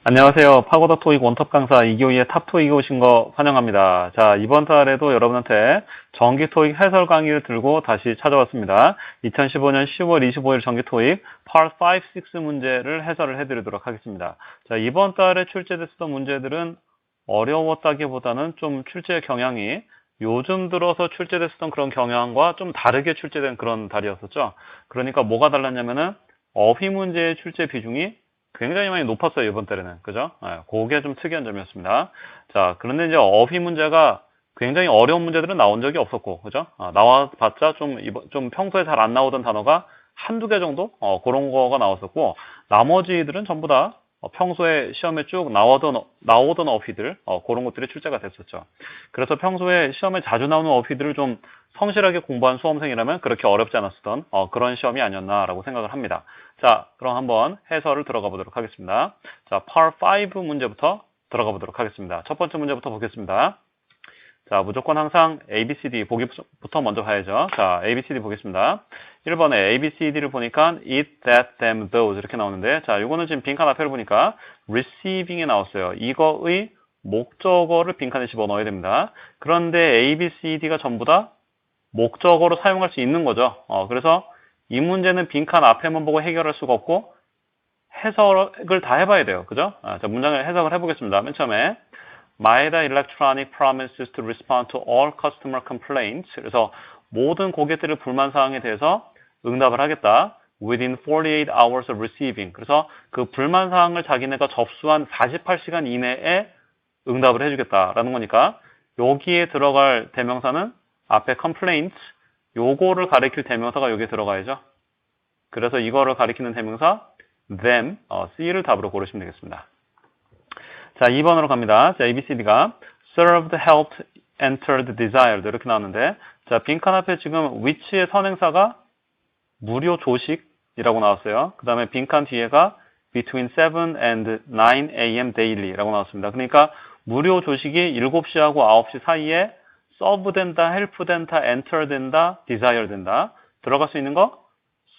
안녕하세요. 파고다 토익 원톱 강사 이교희의 탑 토익에 오신 거 환영합니다. 자, 이번 달에도 여러분한테 정기 토익 해설 강의를 들고 다시 찾아왔습니다. 2015년 10월 25일 정기 토익 Part 5, 6 문제를 해설을 해드리도록 하겠습니다. 자, 이번 달에 출제됐었던 문제들은 어려웠다기보다는 좀 출제 경향이 요즘 들어서 출제됐었던 그런 경향과 좀 다르게 출제된 그런 달이었었죠. 그러니까 뭐가 달랐냐면은 어휘 문제의 출제 비중이 굉장히 많이 높았어요, 이번 달에는. 그죠? 그게 좀 특이한 점이었습니다. 자, 그런데 이제 어휘 문제가 굉장히 어려운 문제들은 나온 적이 없었고, 그죠? 나와봤자 좀 평소에 잘 안 나오던 단어가 한두 개 정도? 그런 거가 나왔었고, 나머지들은 전부 다 평소에 시험에 쭉 나오던 어휘들, 그런 것들이 출제가 됐었죠. 그래서 평소에 시험에 자주 나오는 어휘들을 좀 성실하게 공부한 수험생이라면 그렇게 어렵지 않았었던 그런 시험이 아니었나라고 생각을 합니다. 자, 그럼 한번 해설을 들어가 보도록 하겠습니다. 자, Part 5 문제부터 들어가 보도록 하겠습니다. 첫 번째 문제부터 보겠습니다. 자, 무조건 항상 ABCD 보기부터 먼저 봐야죠. 자, ABCD 보겠습니다. 1번에 ABCD를 보니까 it, that, them, those 이렇게 나오는데, 자, 이거는 지금 빈칸 앞에를 보니까 receiving에 나왔어요. 이거의 목적어를 빈칸에 집어넣어야 됩니다. 그런데 ABCD가 전부 다 목적어로 사용할 수 있는 거죠. 그래서 이 문제는 빈칸 앞에만 보고 해결할 수가 없고 해석을 다 해봐야 돼요. 그죠? 자, 문장을 해석을 해보겠습니다. 맨 처음에 Maeda Electronic promises to respond to all customer complaints. 그래서 모든 고객들의 불만 사항에 대해서 응답을 하겠다. Within 48 hours of receiving. 그래서 그 불만 사항을 자기네가 접수한 48시간 이내에 응답을 해주겠다라는 거니까 여기에 들어갈 대명사는 앞에 complaints 요거를 가리킬 대명사가 여기에 들어가야죠. 그래서 이거를 가리키는 대명사 them, C를 답으로 고르시면 되겠습니다. 자, 2번으로 갑니다. 자, ABCD가 served, helped, entered, desired 이렇게 나왔는데, 자, 빈칸 앞에 지금 which의 선행사가 무료 조식이라고 나왔어요. 그 다음에 빈칸 뒤에가 between 7 and 9 a.m. daily라고 나왔습니다. 그러니까 무료 조식이 7시하고 9시 사이에 serve 된다, help 된다, enter 된다, desire 된다. 들어갈 수 있는 거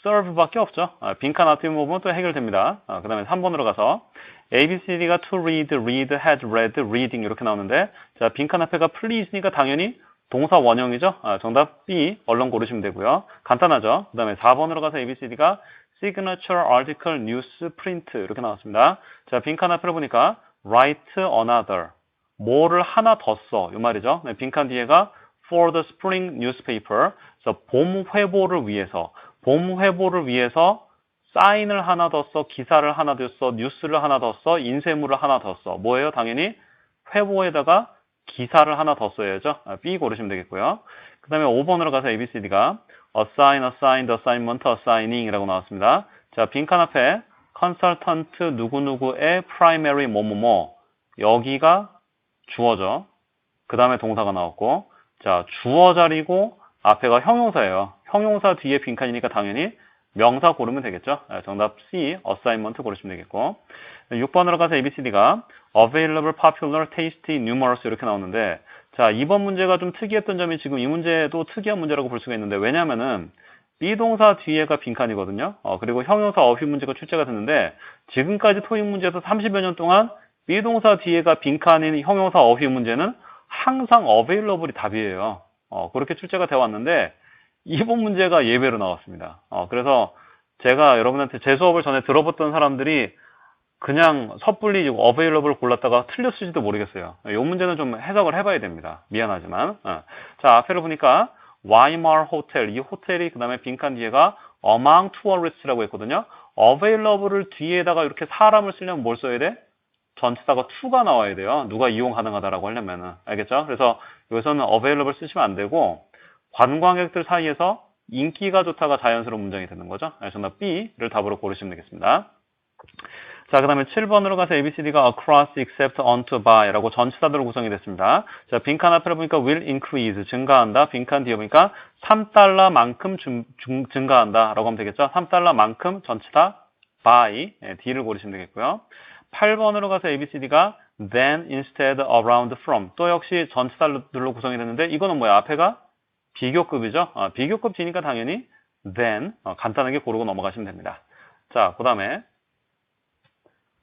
serve밖에 없죠. 빈칸 앞에 보면 또 해결됩니다. 그 다음에 3번으로 가서 ABCD가 to read, read, had read, reading 이렇게 나오는데, 자, 빈칸 앞에가 please니까 당연히 동사 원형이죠. 정답 B 얼른 고르시면 되고요. 간단하죠. 그 다음에 4번으로 가서 ABCD가 signature, article, news, print 이렇게 나왔습니다. 자, 빈칸 앞을 보니까 write another 뭐를 하나 더 써 이 말이죠. 네, 빈칸 뒤에가 for the spring newspaper 그래서 봄 회보를 위해서 사인을 하나 더 써, 기사를 하나 더 써, 뉴스를 하나 더 써, 인쇄물을 하나 더 써. 뭐예요? 당연히 회보에다가 기사를 하나 더 써야죠. B 고르시면 되겠고요. 그 다음에 5번으로 가서 ABCD가 assign, assigned, assignment, assigning 이라고 나왔습니다. 자, 빈칸 앞에 consultant 누구누구의 primary 뭐뭐뭐 여기가 주어죠. 그 다음에 동사가 나왔고, 자, 주어 자리고 앞에가 형용사예요. 형용사 뒤에 빈칸이니까 당연히 명사 고르면 되겠죠. 정답 C, assignment 고르시면 되겠고. 6번으로 가서 ABCD가 available, popular, tasty, numerous 이렇게 나오는데, 자, 이번 문제가 좀 특이했던 점이 지금 이 문제도 특이한 문제라고 볼 수가 있는데, 왜냐면은 비동사 뒤에가 빈칸이거든요. 그리고 형용사 어휘 문제가 출제가 됐는데, 지금까지 토익 문제에서 30여 년 동안 비동사 뒤에가 빈칸인 형용사 어휘 문제는 항상 available이 답이에요. 그렇게 출제가 되어 왔는데 이번 문제가 예외로 나왔습니다. 그래서 제가 여러분한테 제 수업을 전에 들어봤던 사람들이 그냥 섣불리 available 골랐다가 틀렸을지도 모르겠어요. 이 문제는 좀 해석을 해봐야 됩니다. 미안하지만. 자, 앞에를 보니까 Weimar 호텔, 이 호텔이 그 다음에 빈칸 뒤에가 among tourists라고 했거든요. available을 뒤에다가 이렇게 사람을 쓰려면 뭘 써야 돼? 전치사가 to가 나와야 돼요. 누가 이용 가능하다라고 하려면은. 알겠죠? 그래서 여기서는 available 쓰시면 안 되고 관광객들 사이에서 인기가 좋다가 자연스러운 문장이 되는 거죠. 정답 B를 답으로 고르시면 되겠습니다. 자, 그 다음에 7번으로 가서 ABCD가 across, except, onto, by라고 전치사들로 구성이 됐습니다. 자, 빈칸 앞에 보니까 will increase, 증가한다. 빈칸 뒤에 보니까 3달러만큼 증가한다. 라고 하면 되겠죠. 3달러만큼 전치사 by, D를 고르시면 되겠고요. 8번으로 가서 ABCD가 then, instead, around, from 또 역시 전치사들로 구성이 됐는데 이거는 뭐야? 앞에가 비교급이죠. 비교급 뒤니까 당연히 then 간단하게 고르고 넘어가시면 됩니다. 자, 그 다음에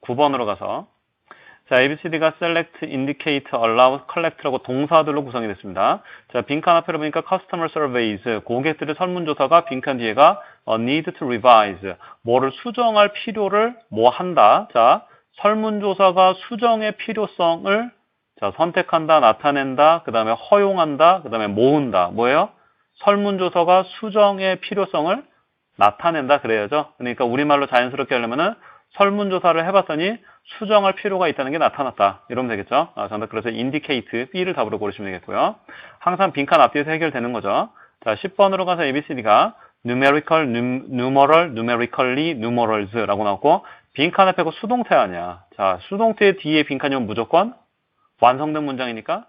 9번으로 가서 자, ABCD가 select, indicate, allow, collect라고 동사들로 구성이 됐습니다. 자, 빈칸 앞에로 보니까 customer surveys, 고객들의 설문조사가 빈칸 뒤에가 need to revise, 뭐를 수정할 필요를 뭐 한다. 자, 설문조사가 수정의 필요성을 자, 선택한다, 나타낸다, 그 다음에 허용한다, 그 다음에 모은다. 뭐예요? 설문조사가 수정의 필요성을 나타낸다 그래야죠. 그러니까 우리말로 자연스럽게 하려면은 설문조사를 해봤더니 수정할 필요가 있다는 게 나타났다. 이러면 되겠죠. 정답 그래서 indicate, B를 답으로 고르시면 되겠고요. 항상 빈칸 앞뒤에서 해결되는 거죠. 자, 10번으로 가서 ABCD가 numerical, numeral, numerically, numerals라고 나왔고 빈칸 앞에 그 수동태 아니야. 자, 수동태 뒤에 빈칸이 오면 무조건 완성된 문장이니까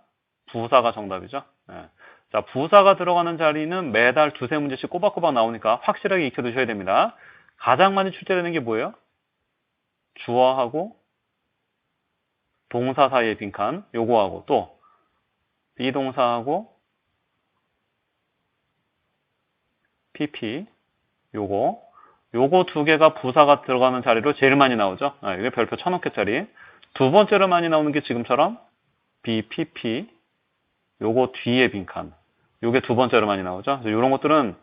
부사가 정답이죠. 네. 자, 부사가 들어가는 자리는 매달 두세 문제씩 꼬박꼬박 나오니까 확실하게 익혀두셔야 됩니다. 가장 많이 출제되는 게 뭐예요? 주어하고 동사 사이의 빈칸, 요거하고 또 비동사하고 PP, 요거 두 개가 부사가 들어가는 자리로 제일 많이 나오죠. 이게 별표 1000원짜리. 두 번째로 많이 나오는 게 지금처럼 BPP, 요거 뒤에 빈칸. 요게 두 번째로 많이 나오죠. 이런 것들은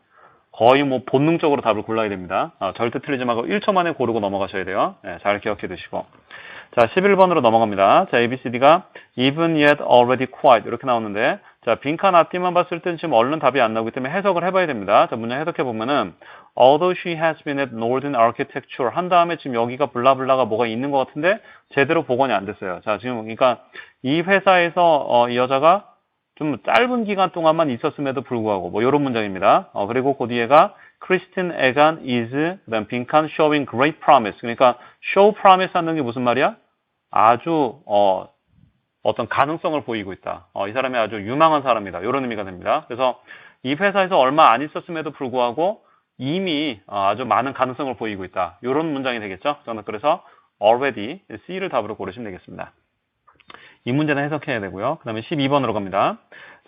거의 뭐 본능적으로 답을 골라야 됩니다. 절대 틀리지 말고 1초 만에 고르고 넘어가셔야 돼요. 네, 잘 기억해 두시고. 자, 11번으로 넘어갑니다. 자, ABCD가 even yet already quite 이렇게 나오는데 자, 빈칸 앞뒤만 봤을 때는 지금 얼른 답이 안 나오기 때문에 해석을 해봐야 됩니다. 자, 문장 해석해 보면은 although she has been at Northern Architecture 한 다음에 지금 여기가 블라블라가 뭐가 있는 것 같은데 제대로 복원이 안 됐어요. 자, 지금 그러니까 이 회사에서 이 여자가 좀 짧은 기간 동안만 있었음에도 불구하고 뭐 이런 문장입니다. 그리고 그 뒤에가 Kristen Egan is 그다음 빈칸 showing great promise. 그러니까 show promise 하는 게 무슨 말이야? 아주 어떤 가능성을 보이고 있다. 이 사람이 아주 유망한 사람이다. 이런 의미가 됩니다. 그래서 이 회사에서 얼마 안 있었음에도 불구하고 이미 아주 많은 가능성을 보이고 있다. 이런 문장이 되겠죠. 저는 그래서 already C를 답으로 고르시면 되겠습니다. 이 문제는 해석해야 되고요. 그 다음에 12번으로 갑니다.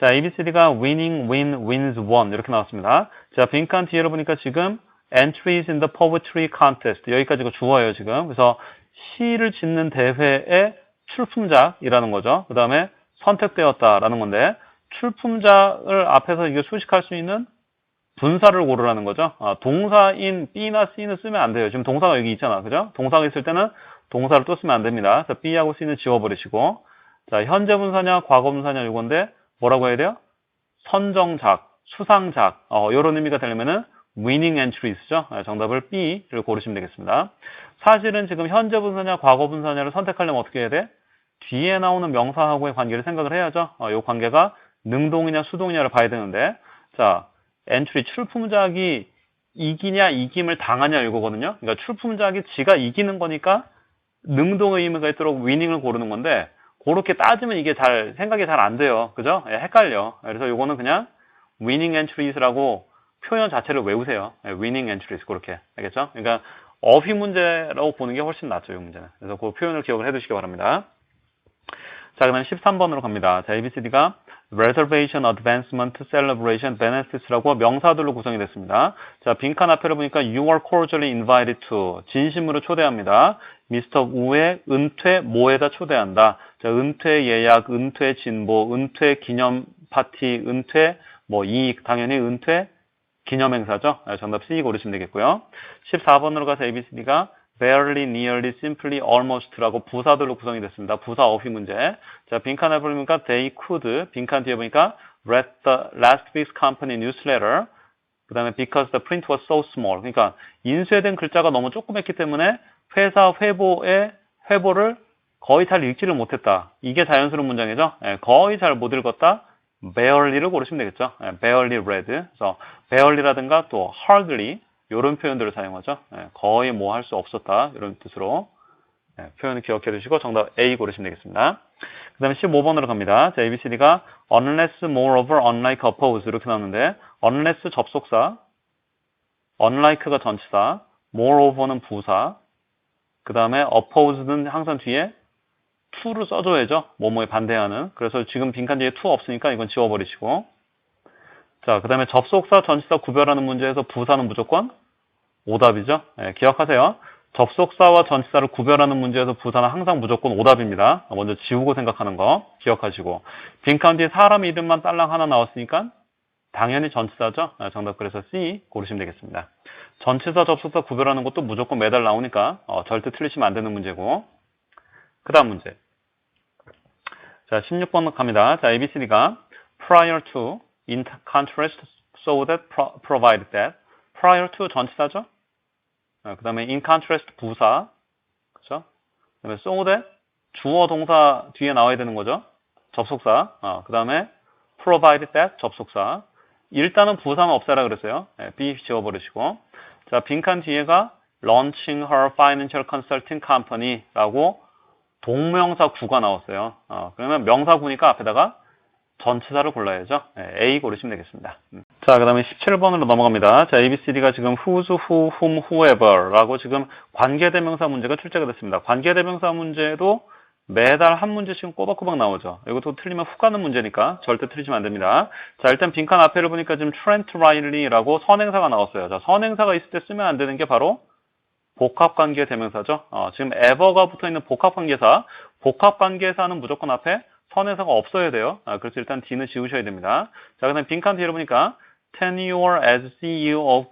자, ABCD가 winning, win, wins, won 이렇게 나왔습니다. 자, 빈칸 뒤에로 보니까 지금 entries in the poetry contest 여기까지가 주어예요, 지금. 그래서 시를 짓는 대회의 출품작이라는 거죠. 그 다음에 선택되었다라는 건데 출품작을 앞에서 이게 수식할 수 있는 분사를 고르라는 거죠. 동사인 B나 C는 쓰면 안 돼요. 지금 동사가 여기 있잖아. 그죠? 동사가 있을 때는 동사를 또 쓰면 안 됩니다. 그래서 B하고 C는 지워버리시고 자, 현재 분사냐, 과거 분사냐 이건데 뭐라고 해야 돼요? 선정작, 수상작 이런 의미가 되려면은 winning entries죠. 정답을 B를 고르시면 되겠습니다. 사실은 지금 현재 분사냐, 과거 분사냐를 선택하려면 어떻게 해야 돼? 뒤에 나오는 명사하고의 관계를 생각을 해야죠. 이 관계가 능동이냐, 수동이냐를 봐야 되는데 자, entry 출품작이 이기냐, 이김을 당하냐 이거거든요. 그러니까 출품작이 지가 이기는 거니까 능동의 의미가 있도록 위닝을 고르는 건데 그렇게 따지면 이게 생각이 잘 안 돼요. 그죠? 헷갈려. 그래서 요거는 그냥 winning entries라고 표현 자체를 외우세요. winning entries 그렇게. 알겠죠? 그러니까 어휘 문제라고 보는 게 훨씬 낫죠, 이 문제는. 그래서 그 표현을 기억을 해 두시기 바랍니다. 자, 그다음 13번으로 갑니다. 자, ABCD가 reservation, advancement, celebration, benefits라고 명사들로 구성이 됐습니다. 자, 빈칸 앞에를 보니까 you are cordially invited to 진심으로 초대합니다. 미스터 우의 은퇴 뭐에다 초대한다. 자, 은퇴 예약, 은퇴 진보, 은퇴 기념 파티, 은퇴 당연히 은퇴 기념 행사죠. 정답 C 고르시면 되겠고요. 14번으로 가서 ABCD가 barely, nearly, simply, almost라고 부사들로 구성이 됐습니다. 부사 어휘 문제. 자, 빈칸에 보니까 they could, 빈칸 뒤에 보니까 read the last week's company newsletter. 그 다음에 because the print was so small. 그러니까 인쇄된 글자가 너무 조그맣기 때문에 회사 회보를 거의 잘 읽지를 못했다. 이게 자연스러운 문장이죠. 거의 잘 못 읽었다. barely를 고르시면 되겠죠. barely read. 그래서 barely라든가 또 hardly 이런 표현들을 사용하죠. 거의 뭐 할 수 없었다. 이런 뜻으로 표현을 기억해 두시고 정답 A 고르시면 되겠습니다. 그 다음에 15번으로 갑니다. 자, ABCD가 unless, moreover, unlike, oppose 이렇게 나오는데 unless 접속사, unlike가 전치사, moreover는 부사, 그 다음에 oppose는 항상 뒤에 to를 써줘야죠. 뭐뭐에 반대하는. 그래서 지금 빈칸 뒤에 to 없으니까 이건 지워버리시고 자, 그 다음에 접속사, 전치사 구별하는 문제에서 부사는 무조건 오답이죠. 기억하세요. 접속사와 전치사를 구별하는 문제에서 부사는 항상 무조건 오답입니다. 먼저 지우고 생각하는 거 기억하시고. 빈칸 뒤에 사람 이름만 딸랑 하나 나왔으니까 당연히 전치사죠. 정답 그래서 C 고르시면 되겠습니다. 전치사, 접속사 구별하는 것도 무조건 매달 나오니까 절대 틀리시면 안 되는 문제고. 그 다음 문제. 자, 16번 갑니다. 자, ABCD가 prior to, in contrast, so that, provided that. prior to 전치사죠. 그 다음에 in contrast 부사. 그죠? 그 다음에 so that 주어 동사 뒤에 나와야 되는 거죠. 접속사. 그 다음에 provided that 접속사. 일단은 부사만 없애라 그랬어요. B 지워버리시고. 자, 빈칸 뒤에가 launching her financial consulting company 라고 동명사 구가 나왔어요. 그러면 명사구니까 앞에다가 전치사를 골라야죠. A 고르시면 되겠습니다. 자, 그 다음에 17번으로 넘어갑니다. 자, ABCD가 지금 whose, who, whom, whoever 라고 지금 관계대명사 문제가 출제가 됐습니다. 관계대명사 문제도 매달 한 문제씩 꼬박꼬박 나오죠. 이것도 틀리면 훅 가는 문제니까 절대 틀리시면 안 됩니다. 자, 일단 빈칸 앞에를 보니까 지금 트렌트 라일리라고 선행사가 나왔어요. 자, 선행사가 있을 때 쓰면 안 되는 게 바로 복합관계 대명사죠. 지금 ever가 붙어있는 복합관계사. 복합관계사는 무조건 앞에 선행사가 없어야 돼요. 그래서 일단 D는 지우셔야 됩니다. 자, 그 다음에 빈칸 뒤로 보니까 tenure as CEO of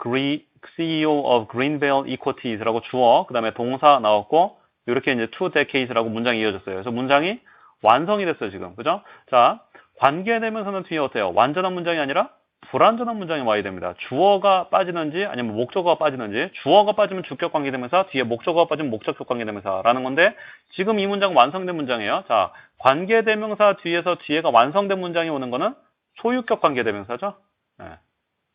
Greenvale Equities 라고 주어, 그 다음에 동사 나왔고, 이렇게 이제 2 decades라고 문장이 이어졌어요. 그래서 문장이 완성이 됐어요, 지금. 그죠? 자, 관계대명사는 뒤에 어때요? 완전한 문장이 아니라 불완전한 문장이 와야 됩니다. 주어가 빠지는지 아니면 목적어가 빠지는지. 주어가 빠지면 주격 관계대명사, 뒤에 목적어가 빠지면 목적격 관계대명사라는 건데 지금 이 문장은 완성된 문장이에요. 자, 관계대명사 뒤에가 완성된 문장이 오는 거는 소유격 관계대명사죠.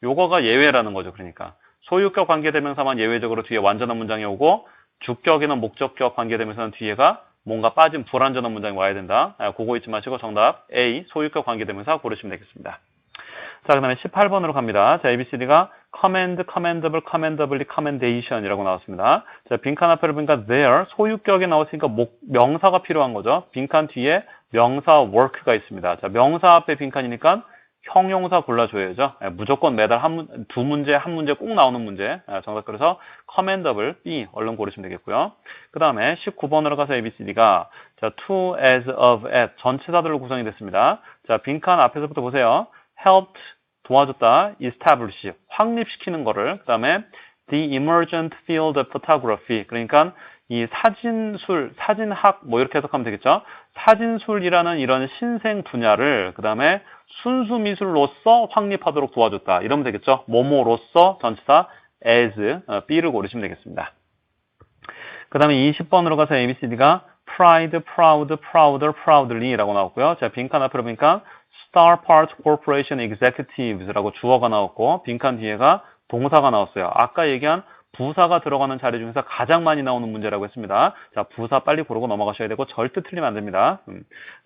요거가 예외라는 거죠. 그러니까 소유격 관계대명사만 예외적으로 뒤에 완전한 문장이 오고 주격이나 목적격 관계대명사는 뒤에가 뭔가 빠진 불완전한 문장이 와야 된다. 그거 잊지 마시고 정답 A 소유격 관계대명사 고르시면 되겠습니다. 자, 그 다음에 18번으로 갑니다. 자, ABCD가 command, commendable, commendably, commendation이라고 나왔습니다. 자, 빈칸 앞에를 보니까 there, 소유격이 나왔으니까 명사가 필요한 거죠. 빈칸 뒤에 명사 work가 있습니다. 자, 명사 앞에 빈칸이니까 형용사 골라줘야죠. 무조건 매달 두 문제, 한 문제 꼭 나오는 문제. 정답 그래서 commendable, B 얼른 고르시면 되겠고요. 그 다음에 19번으로 가서 ABCD가 자, to, as, of, at 전치사들로 구성이 됐습니다. 자, 빈칸 앞에서부터 보세요. helped 도와줬다, establish 확립시키는 거를, 그 다음에 the emergent field of photography 그러니까 이 사진술, 사진학 뭐 이렇게 해석하면 되겠죠. 사진술이라는 이런 신생 분야를 그 다음에 순수 미술로서 확립하도록 도와줬다 이러면 되겠죠. 뭐뭐로서 전치사 as B를 고르시면 되겠습니다. 그 다음에 20번으로 가서 ABCD가 pride, proud, prouder, proudly 라고 나왔고요. 자, 빈칸 앞으로 보니까 Star Part Corporation Executives라고 주어가 나왔고 빈칸 뒤에가 동사가 나왔어요. 아까 얘기한 부사가 들어가는 자리 중에서 가장 많이 나오는 문제라고 했습니다. 자, 부사 빨리 고르고 넘어가셔야 되고 절대 틀리면 안 됩니다.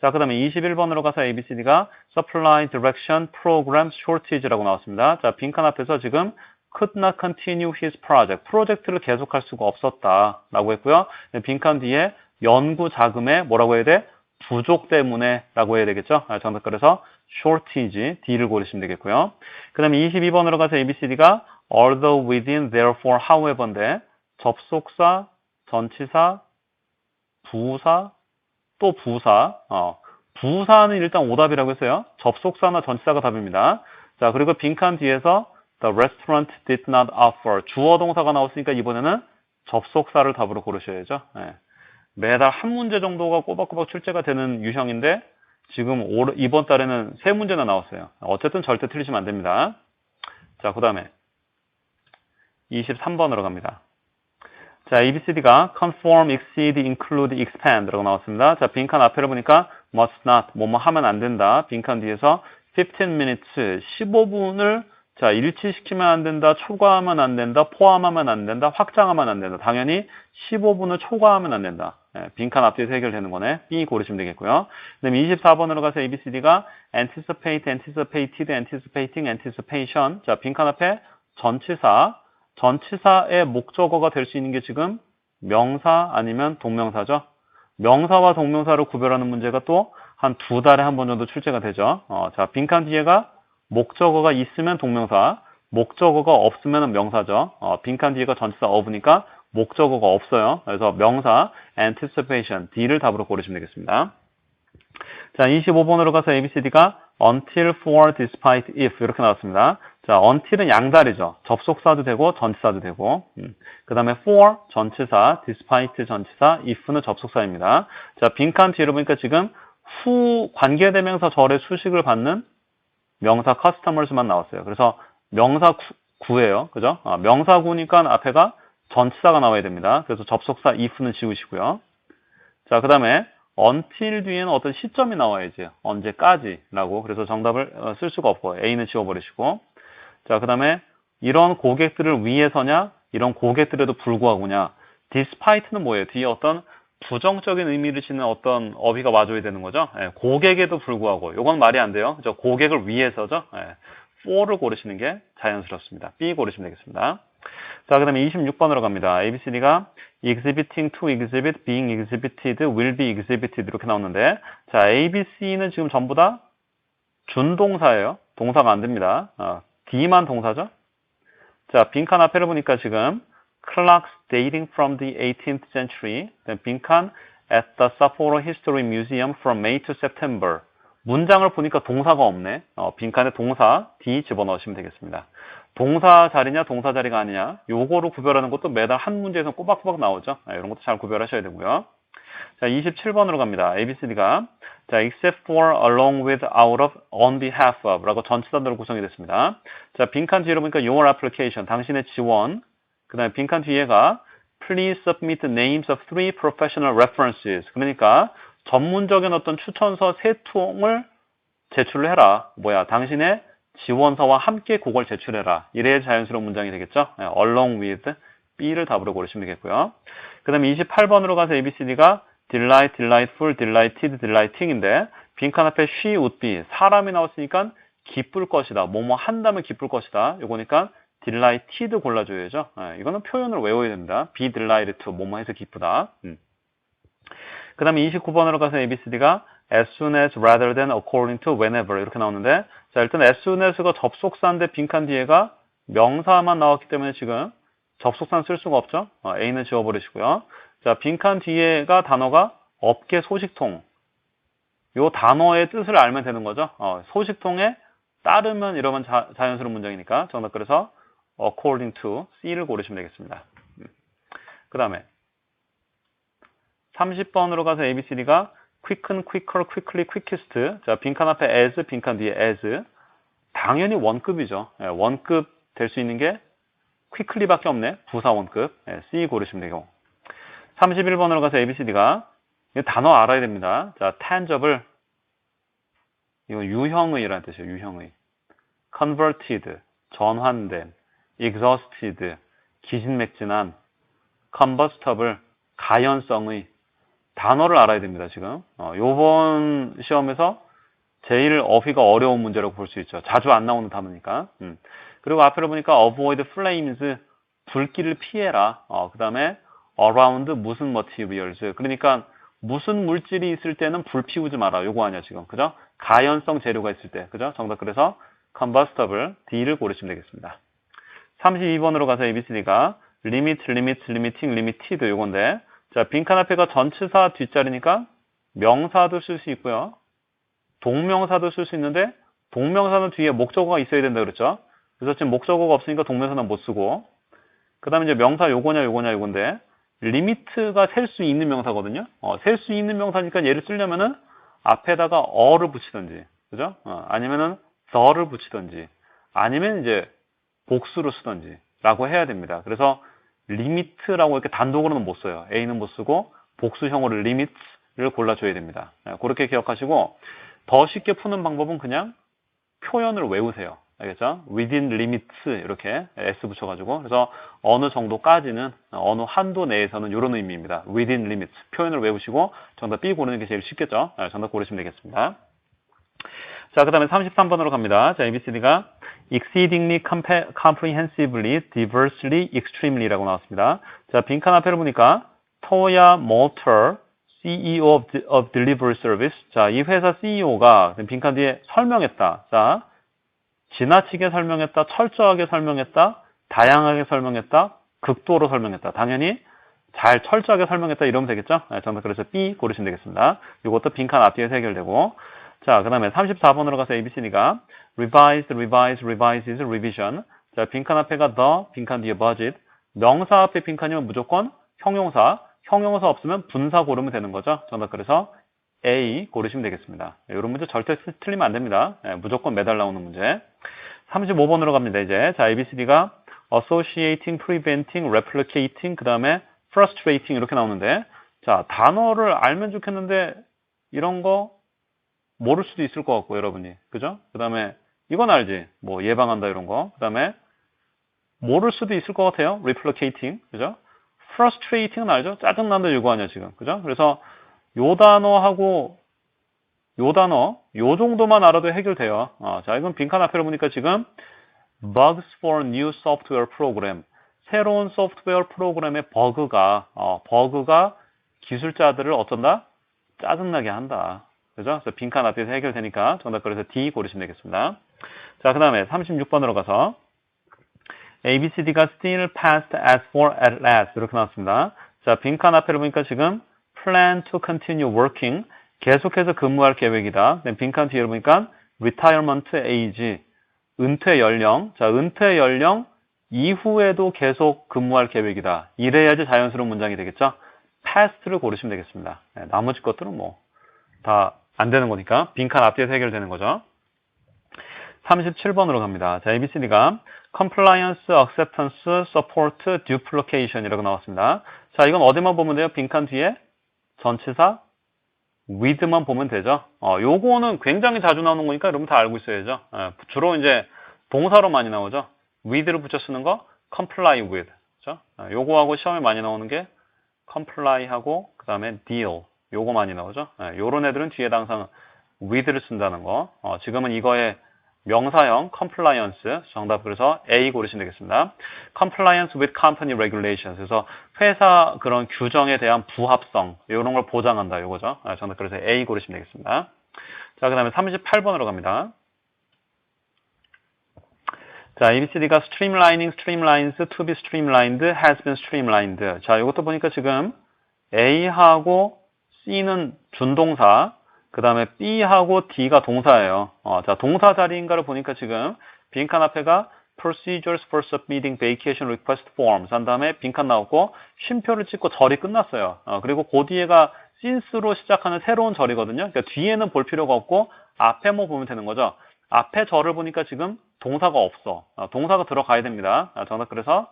자, 그 다음에 21번으로 가서 ABCD가 Supply, Direction, Program, Shortage라고 나왔습니다. 자, 빈칸 앞에서 지금 could not continue his project. 프로젝트를 계속할 수가 없었다라고 했고요. 빈칸 뒤에 연구 자금에 뭐라고 해야 돼? 부족 때문에 라고 해야 되겠죠. 정답 그래서 shortage D를 고르시면 되겠고요. 그 다음에 22번으로 가서 ABCD가 although, within, therefore, however인데 접속사, 전치사, 부사, 또 부사. 부사는 일단 오답이라고 했어요. 접속사나 전치사가 답입니다. 자, 그리고 빈칸 뒤에서 the restaurant did not offer 주어 동사가 나왔으니까 이번에는 접속사를 답으로 고르셔야죠. 매달 한 문제 정도가 꼬박꼬박 출제가 되는 유형인데 지금 이번 달에는 3문제나 나왔어요. 어쨌든 절대 틀리시면 안 됩니다. 자, 그 다음에 23번으로 갑니다. 자, ABCD가 conform, exceed, include, expand 라고 나왔습니다. 자, 빈칸 앞에를 보니까 must not, 뭐뭐 하면 안 된다. 빈칸 뒤에서 15 minutes, 15분을 자, 일치시키면 안 된다, 초과하면 안 된다, 포함하면 안 된다, 확장하면 안 된다. 당연히 15분을 초과하면 안 된다. 빈칸 앞뒤에서 해결되는 거네. B 고르시면 되겠고요. 그 다음에 24번으로 가서 ABCD가 anticipate, anticipated, anticipating, anticipation. 자, 빈칸 앞에 전치사. 전치사의 목적어가 될 수 있는 게 지금 명사 아니면 동명사죠. 명사와 동명사를 구별하는 문제가 또 한 2달에 한 번 정도 출제가 되죠. 자, 빈칸 뒤에가 목적어가 있으면 동명사, 목적어가 없으면 명사죠. 빈칸 뒤에가 전치사 of니까 목적어가 없어요. 그래서 명사 anticipation D를 답으로 고르시면 되겠습니다. 자, 25번으로 가서 ABCD가 until, for, despite, if 이렇게 나왔습니다. 자, until은 양다리죠. 접속사도 되고 전치사도 되고. 그 다음에 for 전치사, despite 전치사, if는 접속사입니다. 자, 빈칸 뒤로 보니까 지금 후 관계대명사 절의 수식을 받는 명사 customers만 나왔어요. 그래서 명사 구예요. 그죠? 명사구니까 앞에가 전치사가 나와야 됩니다. 그래서 접속사 if는 지우시고요. 자, 그 다음에 until 뒤에는 어떤 시점이 나와야지. 언제까지라고. 그래서 정답을 쓸 수가 없고 A는 지워버리시고. 자, 그 다음에 이런 고객들을 위해서냐? 이런 고객들에도 불구하고냐? despite는 뭐예요? 뒤에 어떤 부정적인 의미를 지닌 어떤 어휘가 와줘야 되는 거죠. 예, 고객에도 불구하고. 이건 말이 안 돼요. 그죠? 고객을 위해서죠. 예, for를 고르시는 게 자연스럽습니다. B 고르시면 되겠습니다. 자, 그 다음에 26번으로 갑니다. ABCD가 exhibiting to exhibit, being exhibited, will be exhibited 이렇게 나오는데, 자, A, B, C는 지금 전부 다 준동사예요. 동사가 안 됩니다. D만 동사죠. 자, 빈칸 앞에를 보니까 지금 clocks dating from the 18th century, 빈칸 at the Sapporo History Museum from May to September. 문장을 보니까 동사가 없네. 빈칸에 동사 D 집어넣으시면 되겠습니다. 동사 자리냐 동사 자리가 아니냐 요거로 구별하는 것도 매달 한 문제에서 꼬박꼬박 나오죠. 이런 것도 잘 구별하셔야 되고요. 자, 27번으로 갑니다. ABCD가 자, except for, along with, out of, on behalf of 라고 전치사들로 구성이 됐습니다. 자, 빈칸 뒤로 보니까 your application, 당신의 지원. 그 다음에 빈칸 뒤에가 please submit the names of 3 professional references. 그러니까 전문적인 어떤 추천서 3통을 제출을 해라. 당신의 지원서와 함께 그걸 제출해라. 이래야 자연스러운 문장이 되겠죠. along with B를 답으로 고르시면 되겠고요. 그 다음에 28번으로 가서 ABCD가 delight, delightful, delighted, delighting인데 빈칸 앞에 she would be 사람이 나왔으니까 기쁠 것이다. 뭐뭐 한다면 기쁠 것이다. 요거니까 delighted 골라줘야죠. 이거는 표현을 외워야 됩니다. be delighted to 뭐뭐 해서 기쁘다. 그 다음에 29번으로 가서 ABCD가 as soon as, rather than, according to, whenever 이렇게 나오는데 자, 일단 as soon as가 접속사인데 빈칸 뒤에가 명사만 나왔기 때문에 지금 접속사는 쓸 수가 없죠. A는 지워버리시고요. 자, 빈칸 뒤에가 단어가 업계 소식통. 요 단어의 뜻을 알면 되는 거죠. 소식통에 따르면 이러면 자연스러운 문장이니까 정답 그래서 according to C를 고르시면 되겠습니다. 그 다음에 30번으로 가서 ABCD가 quicken, quicker, quickly, quickest. 자, 빈칸 앞에 as, 빈칸 뒤에 as. 당연히 원급이죠. 원급 될 수 있는 게 quickly밖에 없네. 부사 원급. C 고르시면 되고. 31번으로 가서 ABCD가 단어 알아야 됩니다. 자, tangible. 이거 유형의라는 뜻이에요. 유형의. converted. 전환된. exhausted. 기진맥진한. combustible. 가연성의. 단어를 알아야 됩니다, 지금. 요번 시험에서 제일 어휘가 어려운 문제라고 볼 수 있죠. 자주 안 나오는 단어니까. 그리고 앞에를 보니까 avoid flames, 불길을 피해라. 그 다음에 around 무슨 materials. 그러니까 무슨 물질이 있을 때는 불 피우지 마라. 요거 아니야, 지금. 그죠? 가연성 재료가 있을 때. 그죠? 정답 그래서 combustible D를 고르시면 되겠습니다. 32번으로 가서 ABCD가 limit, limit, limiting, limited 요건데 자, 빈칸 앞에가 전치사 뒷자리니까 명사도 쓸 수 있고요. 동명사도 쓸 수 있는데 동명사는 뒤에 목적어가 있어야 된다 그랬죠. 그래서 지금 목적어가 없으니까 동명사는 못 쓰고 그 다음에 이제 명사 요거냐 요건데 리미트가 셀 수 있는 명사거든요. 셀 수 있는 명사니까 얘를 쓰려면은 앞에다가 어를 붙이든지 그죠? 아니면은 the를 붙이든지 아니면 이제 복수로 쓰든지 라고 해야 됩니다. 그래서 리미트라고 이렇게 단독으로는 못 써요. A는 못 쓰고 복수형으로 리미트를 골라줘야 됩니다. 그렇게 기억하시고 더 쉽게 푸는 방법은 그냥 표현을 외우세요. 알겠죠? within limits 이렇게 S 붙여가지고 그래서 어느 정도까지는 어느 한도 내에서는 이런 의미입니다. within limits 표현을 외우시고 정답 B 고르는 게 제일 쉽겠죠? 정답 고르시면 되겠습니다. 자, 그 다음에 33번으로 갑니다. 자, ABCD가 exceedingly, comprehensively, diversely, extremely라고 나왔습니다. 자, 빈칸 앞에를 보니까 Toya Motor, CEO of Delivery Service. 자, 이 회사 CEO가 빈칸 뒤에 설명했다. 자, 지나치게 설명했다, 철저하게 설명했다, 다양하게 설명했다, 극도로 설명했다. 당연히 잘 철저하게 설명했다 이러면 되겠죠? 네, 정답 그래서 B 고르시면 되겠습니다. 이것도 빈칸 앞뒤에서 해결되고. 자, 그 다음에 34번으로 가서 ABCD가 revised, revised, revises, revision. 자, 빈칸 앞에가 the, 빈칸 뒤에 budget. 명사 앞에 빈칸이면 무조건 형용사. 형용사 없으면 분사 고르면 되는 거죠. 정답 그래서 A 고르시면 되겠습니다. 이런 문제 절대 틀리면 안 됩니다. 네, 무조건 매달 나오는 문제. 35번으로 갑니다. 이제 자 ABCD가 associating, preventing, replicating, 그 다음에 frustrating 이렇게 나오는데 자 단어를 알면 좋겠는데 이런 거 모를 수도 있을 것 같고 여러분이 그죠? 그 다음에 이건 알지? 뭐 예방한다 이런 거. 그 다음에 모를 수도 있을 것 같아요. replicating 그죠? frustrating은 알죠? 짜증난다 이거 아니야 지금 그죠? 그래서 요 단어하고 요 단어 요 정도만 알아도 해결돼요. 자 이건 빈칸 앞에 보니까 지금 bugs for new software program 새로운 소프트웨어 프로그램의 버그가 기술자들을 어쩐다? 짜증나게 한다. 그죠? 그래서 빈칸 앞에서 해결되니까 정답 그래서 D 고르시면 되겠습니다. 자, 그 다음에 36번으로 가서 ABCD가 still passed as for at last 이렇게 나왔습니다. 자, 빈칸 앞에를 보니까 지금 plan to continue working 계속해서 근무할 계획이다. 빈칸 뒤에 보니까 retirement age 은퇴 연령. 자, 은퇴 연령 이후에도 계속 근무할 계획이다. 이래야지 자연스러운 문장이 되겠죠. past를 고르시면 되겠습니다. 네, 나머지 것들은 뭐 다 안 되는 거니까 빈칸 앞뒤에서 해결되는 거죠. 37번으로 갑니다. 자, ABCD가 compliance, acceptance, support, duplication 이라고 나왔습니다. 자, 이건 어디만 보면 돼요? 빈칸 뒤에 전치사 with만 보면 되죠. 요거는 굉장히 자주 나오는 거니까 여러분 다 알고 있어야죠. 주로 이제 동사로 많이 나오죠. with를 붙여 쓰는 거 comply with. 그렇죠? 요거하고 시험에 많이 나오는 게 comply하고 그 다음에 deal. 요거 많이 나오죠. 요런 애들은 뒤에다 항상 with를 쓴다는 거. 지금은 이거의 명사형 compliance 정답 그래서 A 고르시면 되겠습니다. compliance with company regulations 그래서 회사 그런 규정에 대한 부합성 이런 걸 보장한다 요거죠. 정답 그래서 A 고르시면 되겠습니다. 자, 그 다음에 38번으로 갑니다. 자, ABCD가 streamlining, streamlines, to be streamlined, has been streamlined. 자, 이것도 보니까 지금 A하고 C는 준동사, 그 다음에 B하고 D가 동사예요. 자, 동사 자리인가를 보니까 지금 빈칸 앞에가 procedures for submitting vacation request forms 한 다음에 빈칸 나오고 쉼표를 찍고 절이 끝났어요. 그리고 그 뒤에가 since로 시작하는 새로운 절이거든요. 그러니까 뒤에는 볼 필요가 없고 앞에만 보면 되는 거죠. 앞에 절을 보니까 지금 동사가 없어. 동사가 들어가야 됩니다. 정답 그래서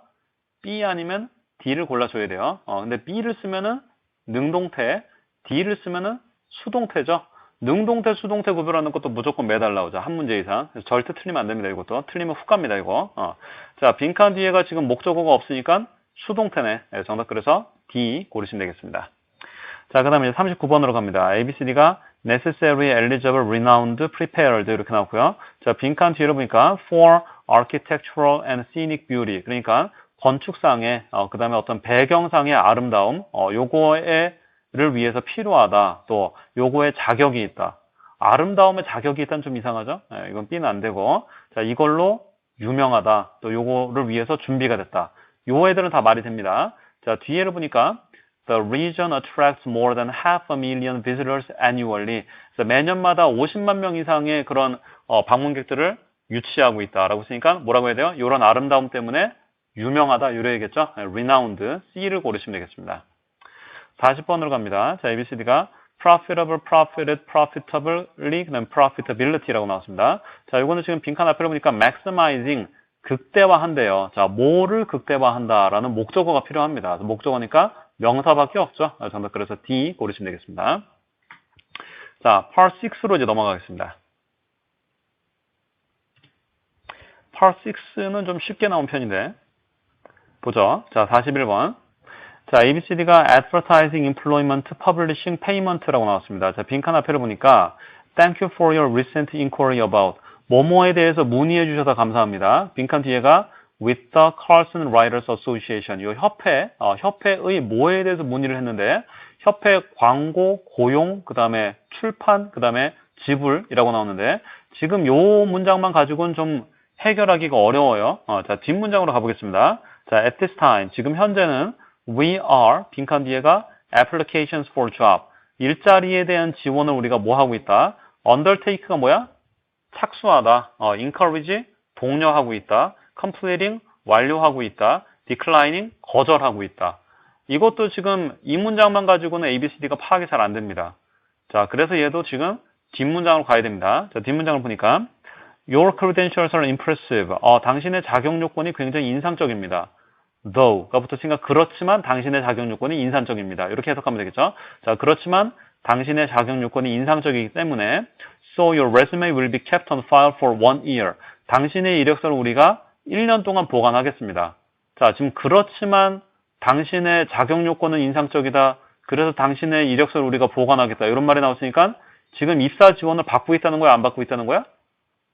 B 아니면 D를 골라줘야 돼요. 근데 B를 쓰면은 능동태, D를 쓰면은 수동태죠. 능동태, 수동태 구별하는 것도 무조건 매달 나오죠. 한 문제 이상. 그래서 절대 틀리면 안 됩니다. 이것도. 틀리면 훅 갑니다. 이거. 자, 빈칸 뒤에가 지금 목적어가 없으니까 수동태네. 정답 그래서 D 고르시면 되겠습니다. 자, 그 다음에 39번으로 갑니다. ABCD가 necessary, eligible, renowned, prepared 이렇게 나왔고요. 자, 빈칸 뒤로 보니까 for architectural and scenic beauty 그러니까 건축상의 그 다음에 어떤 배경상의 아름다움 요거를 위해서 필요하다. 또 요거에 자격이 있다. 아름다움에 자격이 있다는 좀 이상하죠? 이건 B는 안 되고 자 이걸로 유명하다. 또 요거를 위해서 준비가 됐다. 요 애들은 다 말이 됩니다. 자 뒤에를 보니까 The region attracts more than 500,000 visitors annually. 그래서 매년마다 50만 명 이상의 그런 방문객들을 유치하고 있다라고 했으니까 뭐라고 해야 돼요? 이런 아름다움 때문에 유명하다 이래야겠죠? renowned C를 고르시면 되겠습니다. 40번으로 갑니다. 자, ABCD가 profitable, profited, profitably, 그다음 profitability라고 나왔습니다. 자, 이거는 지금 빈칸 앞에 보니까 maximizing 극대화한대요. 자, 뭐를 극대화한다라는 목적어가 필요합니다. 목적어니까 명사밖에 없죠. 정답 그래서 D 고르시면 되겠습니다. 자, Part 6로 이제 넘어가겠습니다. Part 6는 좀 쉽게 나온 편인데 보죠. 자, 41번. 자, ABCD가 advertising, employment, publishing, payment라고 나왔습니다. 자, 빈칸 앞에를 보니까 Thank you for your recent inquiry about 뭐뭐에 대해서 문의해 주셔서 감사합니다. 빈칸 뒤에가 with the Carlson Writers Association 이 협회의 뭐에 대해서 문의를 했는데 협회 광고, 고용, 그 다음에 출판, 그 다음에 지불이라고 나오는데 지금 요 문장만 가지고는 좀 해결하기가 어려워요. 자, 뒷문장으로 가보겠습니다. 자, at this time, 지금 현재는 we are, 빈칸 뒤에가 applications for job. 일자리에 대한 지원을 우리가 뭐 하고 있다? undertake가 뭐야? 착수하다. encourage, 독려하고 있다. completing, 완료하고 있다. declining, 거절하고 있다. 이것도 지금 이 문장만 가지고는 ABCD가 파악이 잘 안 됩니다. 자, 그래서 얘도 지금 뒷문장으로 가야 됩니다. 자, 뒷문장을 보니까 Your credentials are impressive. 당신의 자격 요건이 굉장히 인상적입니다. Though가 붙었으니까 그렇지만 당신의 자격 요건이 인상적입니다. 이렇게 해석하면 되겠죠. 자, 그렇지만 당신의 자격 요건이 인상적이기 때문에 So your resume will be kept on file for 1 year. 당신의 이력서를 우리가 1년 동안 보관하겠습니다. 자, 지금 그렇지만 당신의 자격 요건은 인상적이다. 그래서 당신의 이력서를 우리가 보관하겠다. 이런 말이 나왔으니까 지금 입사 지원을 받고 있다는 거야? 안 받고 있다는 거야?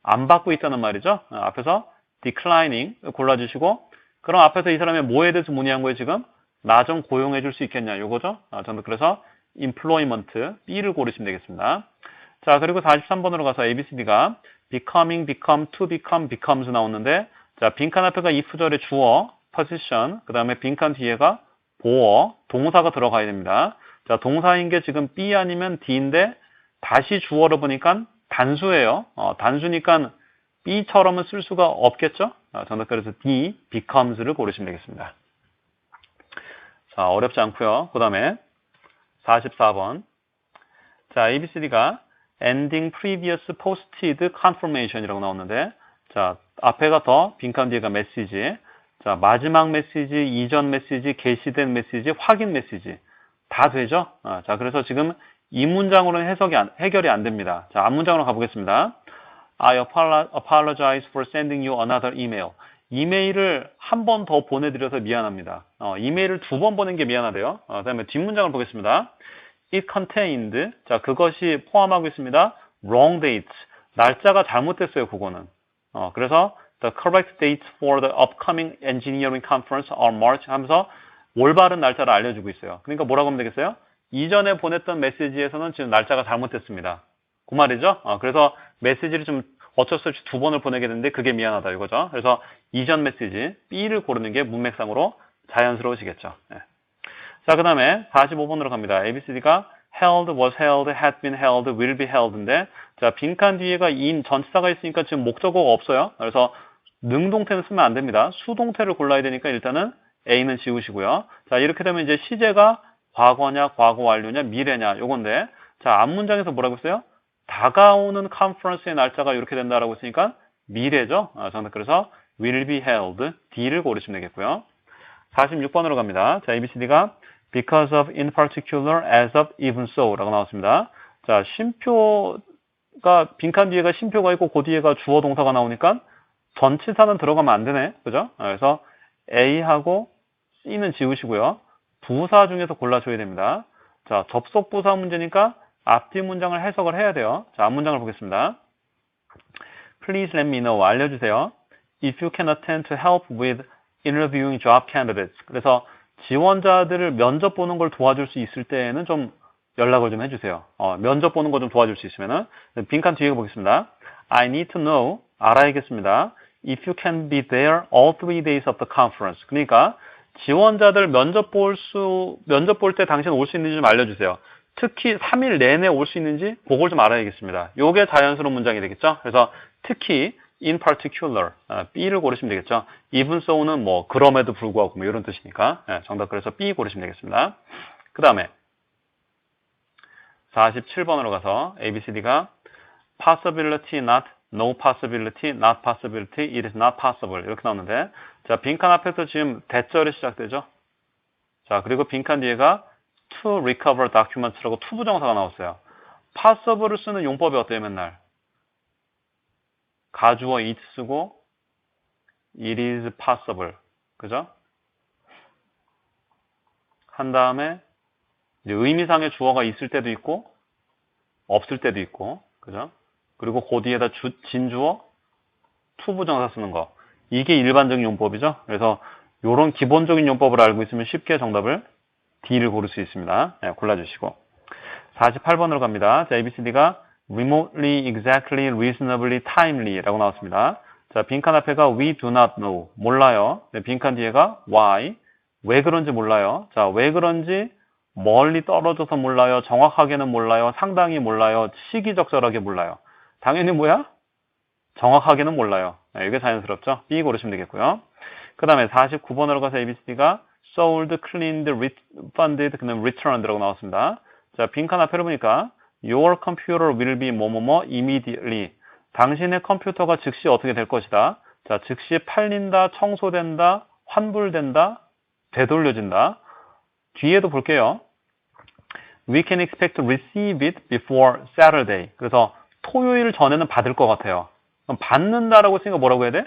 안 받고 있다는 말이죠. 앞에서 declining 골라주시고 그럼 앞에서 이 사람이 뭐에 대해서 문의한 거예요 지금? 나 좀 고용해 줄 수 있겠냐 요거죠. 저는 그래서 employment B를 고르시면 되겠습니다. 자, 그리고 43번으로 가서 ABCD가 becoming, become, to become, becomes 나오는데 자, 빈칸 앞에가 if절의 주어, position, 그 다음에 빈칸 뒤에가 보어, 동사가 들어가야 됩니다. 자, 동사인 게 지금 B 아니면 D인데 다시 주어로 보니까 단수예요. 단수니까 B처럼은 쓸 수가 없겠죠? 저는 그래서 D, becomes를 고르시면 되겠습니다. 자, 어렵지 않고요. 그 다음에 44번. 자, ABCD가 ending previous posted confirmation이라고 나오는데 자, 앞에가 더, 빈칸 뒤에가 메시지. 자, 마지막 메시지, 이전 메시지, 게시된 메시지, 확인 메시지. 다 되죠? 자, 그래서 지금 이 문장으로는 해결이 안 됩니다. 자, 앞 문장으로 가보겠습니다. I apologize for sending you another email. 이메일을 한 번 더 보내드려서 미안합니다. 이메일을 2번 보낸 게 미안하대요. 그 다음에 뒷문장을 보겠습니다. It contained. 자, 그것이 포함하고 있습니다. wrong dates. 날짜가 잘못됐어요, 그거는. 그래서 the correct dates for the upcoming engineering conference are March 하면서 올바른 날짜를 알려주고 있어요. 그러니까 뭐라고 하면 되겠어요? 이전에 보냈던 메시지에서는 지금 날짜가 잘못됐습니다. 그 말이죠. 그래서 메시지를 좀 어쩔 수 없이 2번을 보내게 됐는데 그게 미안하다 이거죠. 그래서 이전 메시지 B를 고르는 게 문맥상으로 자연스러우시겠죠. 네. 자, 그 다음에 45번으로 갑니다. ABCD가 held, was held, had been held, will be held인데 자, 빈칸 뒤에가 in 전치사가 있으니까 지금 목적어가 없어요. 그래서 능동태는 쓰면 안 됩니다. 수동태를 골라야 되니까 일단은 A는 지우시고요. 자, 이렇게 되면 이제 시제가 과거냐, 과거 완료냐, 미래냐 요건데 자, 앞 문장에서 뭐라고 했어요? 다가오는 컨퍼런스의 날짜가 이렇게 된다라고 했으니까 미래죠. 저는 그래서 will be held, D를 고르시면 되겠고요. 46번으로 갑니다. 자, ABCD가 because of, in particular, as of, even so 라고 나왔습니다. 자, 쉼표가 빈칸 뒤에가 쉼표가 있고 그 뒤에가 주어 동사가 나오니까 전치사는 들어가면 안 되네. 그죠? 그래서 A하고 C는 지우시고요. 부사 중에서 골라줘야 됩니다. 자, 접속 부사 문제니까 앞뒤 문장을 해석을 해야 돼요. 자, 앞 문장을 보겠습니다. Please let me know. 알려주세요. If you can attend to help with interviewing job candidates. 그래서 지원자들을 면접 보는 걸 도와줄 수 있을 때에는 좀 연락을 좀 해주세요. 면접 보는 거 좀 도와줄 수 있으면은 빈칸 뒤에 보겠습니다. I need to know. 알아야겠습니다. If you can be there all 3 days of the conference. 그러니까 지원자들 면접 볼 때 당신 올 수 있는지 좀 알려주세요. 특히 3일 내내 올 수 있는지 그걸 좀 알아야겠습니다. 요게 자연스러운 문장이 되겠죠. 그래서 특히 in particular B를 고르시면 되겠죠. even so는 뭐 그럼에도 불구하고 뭐 이런 뜻이니까 정답 그래서 B 고르시면 되겠습니다. 그 다음에 47번으로 가서 ABCD가 possibility not, no possibility, not possibility, it is not possible 이렇게 나오는데 자, 빈칸 앞에서 지금 대절이 시작되죠. 자, 그리고 빈칸 뒤에가 to recover documents라고 to 부정사가 나왔어요. possible을 쓰는 용법이 어때요, 맨날? 가주어 it 쓰고 it is possible. 그죠? 한 다음에 이제 의미상의 주어가 있을 때도 있고 없을 때도 있고. 그죠? 그리고 그 뒤에다 진주어 to 부정사 쓰는 거. 이게 일반적인 용법이죠. 그래서 이런 기본적인 용법을 알고 있으면 쉽게 정답을 D를 고를 수 있습니다. 네, 골라주시고 48번으로 갑니다. 자, ABCD가 remotely, exactly, reasonably, timely 라고 나왔습니다. 자, 빈칸 앞에가 we do not know. 몰라요. 네, 빈칸 뒤에가 why. 왜 그런지 몰라요. 자, 왜 그런지 멀리 떨어져서 몰라요. 정확하게는 몰라요. 상당히 몰라요. 시기적절하게 몰라요. 당연히 뭐야? 정확하게는 몰라요. 네, 이게 자연스럽죠? B 고르시면 되겠고요. 그 다음에 49번으로 가서 ABCD가 sold, cleaned, refunded, 그다음에 returned라고 나왔습니다. 자, 빈칸 앞에를 보니까 your computer will be 뭐뭐뭐 immediately. 당신의 컴퓨터가 즉시 어떻게 될 것이다. 자, 즉시 팔린다, 청소된다, 환불된다, 되돌려진다. 뒤에도 볼게요. We can expect to receive it before Saturday. 그래서 토요일 전에는 받을 것 같아요. 그럼 받는다라고 했으니까 뭐라고 해야 돼?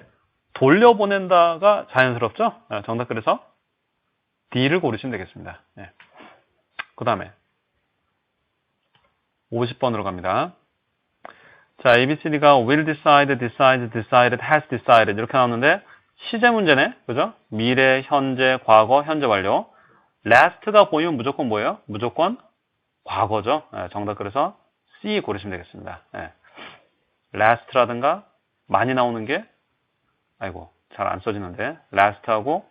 돌려보낸다가 자연스럽죠? 네, 정답 그래서 D를 고르시면 되겠습니다. 네. 그 다음에 50번으로 갑니다. 자, ABCD가 will decide, decide, decided, has decided 이렇게 나오는데 시제 문제네. 그죠? 미래, 현재, 과거, 현재 완료. last가 보이면 무조건 뭐예요? 무조건 과거죠. 네, 정답 그래서 C 고르시면 되겠습니다. 네. last라든가 많이 나오는 게 아이고 잘 안 써지는데 last하고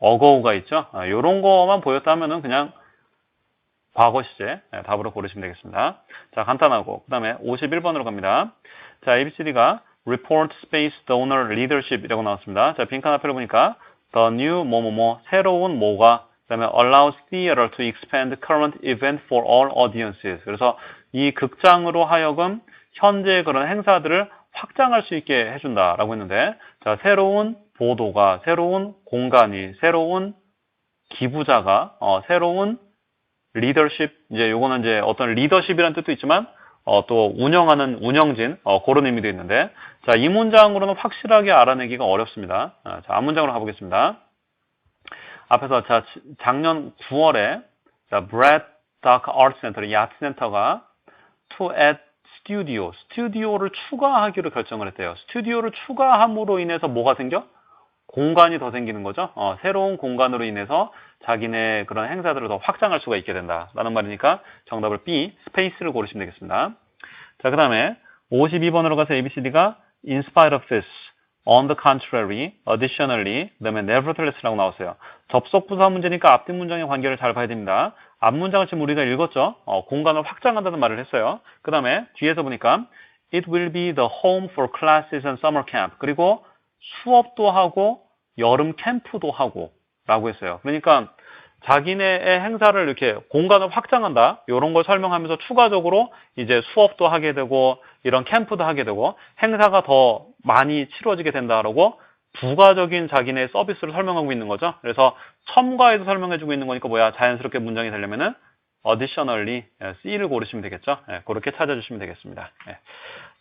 ago가 있죠. 이런 거만 보였다면은 그냥 과거 시제 답으로 고르시면 되겠습니다. 자, 간단하고 그 다음에 51번으로 갑니다. 자, ABCD가 report space donor leadership 이라고 나왔습니다. 자, 빈칸 앞에를 보니까 the new 뭐뭐뭐 새로운 뭐가 그 다음에 allows theater to expand current event for all audiences. 그래서 이 극장으로 하여금 현재의 그런 행사들을 확장할 수 있게 해준다라고 했는데, 자, 새로운 보도가, 새로운 공간이, 새로운 기부자가, 새로운 리더십, 이제 요거는 이제 어떤 리더십이라는 뜻도 있지만, 또 운영하는 운영진, 그런 의미도 있는데, 자, 이 문장으로는 확실하게 알아내기가 어렵습니다. 자, 앞 문장으로 가보겠습니다. 앞에서, 자, 작년 9월에, 자, Brad Dark Art Center, 이 아트 센터가 to add 스튜디오를 추가하기로 결정을 했대요. 스튜디오를 추가함으로 인해서 뭐가 생겨? 공간이 더 생기는 거죠. 새로운 공간으로 인해서 자기네 그런 행사들을 더 확장할 수가 있게 된다라는 말이니까 정답을 B, 스페이스를 고르시면 되겠습니다. 자, 그 다음에 52번으로 가서 ABCD가 in spite of this, on the contrary, additionally, 그 다음에 nevertheless라고 나왔어요. 접속 부사 문제니까 앞뒤 문장의 관계를 잘 봐야 됩니다. 앞 문장을 지금 우리가 읽었죠. 공간을 확장한다는 말을 했어요. 그 다음에 뒤에서 보니까 it will be the home for classes and summer camp. 그리고 수업도 하고 여름 캠프도 하고 라고 했어요. 그러니까 자기네의 행사를 이렇게 공간을 확장한다. 이런 걸 설명하면서 추가적으로 이제 수업도 하게 되고 이런 캠프도 하게 되고 행사가 더 많이 치러지게 된다라고 부가적인 자기네 서비스를 설명하고 있는 거죠. 그래서 첨가해서 설명해주고 있는 거니까 뭐야? 자연스럽게 문장이 되려면은 additionally C를 고르시면 되겠죠. 그렇게 찾아주시면 되겠습니다.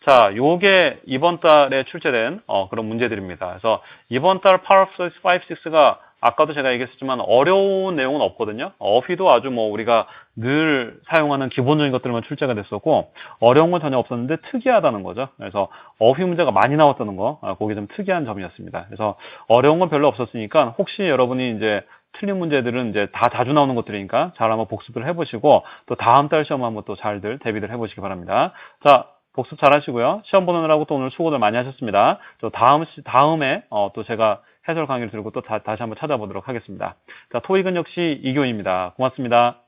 자, 요게 이번 달에 출제된 그런 문제들입니다. 그래서 이번 달 Power of 5, 6가 아까도 제가 얘기했지만 어려운 내용은 없거든요. 어휘도 아주 뭐 우리가 늘 사용하는 기본적인 것들만 출제가 됐었고 어려운 건 전혀 없었는데 특이하다는 거죠. 그래서 어휘 문제가 많이 나왔다는 거, 그게 좀 특이한 점이었습니다. 그래서 어려운 건 별로 없었으니까 혹시 여러분이 이제 틀린 문제들은 이제 다 자주 나오는 것들이니까 잘 한번 복습을 해보시고 또 다음 달 시험 한번 또 잘들 대비를 해보시기 바랍니다. 자, 복습 잘 하시고요. 시험 보느라고 또 오늘 수고들 많이 하셨습니다. 또 다음에 또 제가 해설 강의를 들고 또 다시 한번 찾아보도록 하겠습니다. 자, 토익은 역시 이교입니다. 고맙습니다.